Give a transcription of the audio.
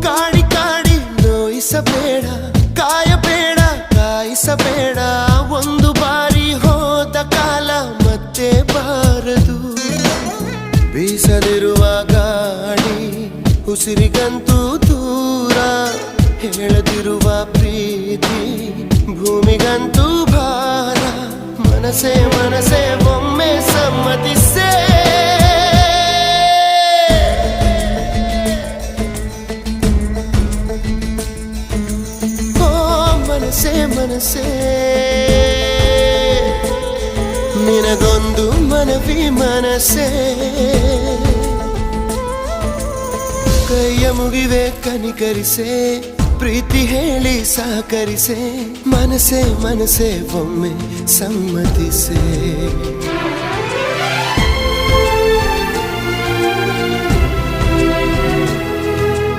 ಕಾಡಿ ಕಾಡಿ ನೋಯಿಸಬೇಡ, ಕಾಯಬೇಡ ಕಾಯಿಸಬೇಡ. ಒಂದು ಬಾರಿ ಹೋದ ಕಾಲ ಮತ್ತೆ ಬಾರದು. ಬೀಸದಿರುವ ಗಾಳಿ ಉಸಿರಿಗಂತೂ ದೂರ, ಹೇಳದಿರುವ ಪ್ರೀತಿ ಭೂಮಿಗಂತೂ ಭಾರ. ಮನಸೇ ಮನಸೇ ಒಮ್ಮೆ ಸಮ್ಮತಿಸೇ. ಮನಸೇ ಮನಸೇ ನಿನಗೊಂದು ಮನವಿ ಮನಸೇ. ಕೈಯ ಮುಗಿವೆ ಕನಿಕರಿಸೆ, ಪ್ರೀತಿ ಹೇಳಿ ಸಹಕರಿಸೆ. ಮನಸೇ ಮನಸೇ ಒಮ್ಮೆ ಸಮ್ಮತಿಸೆ.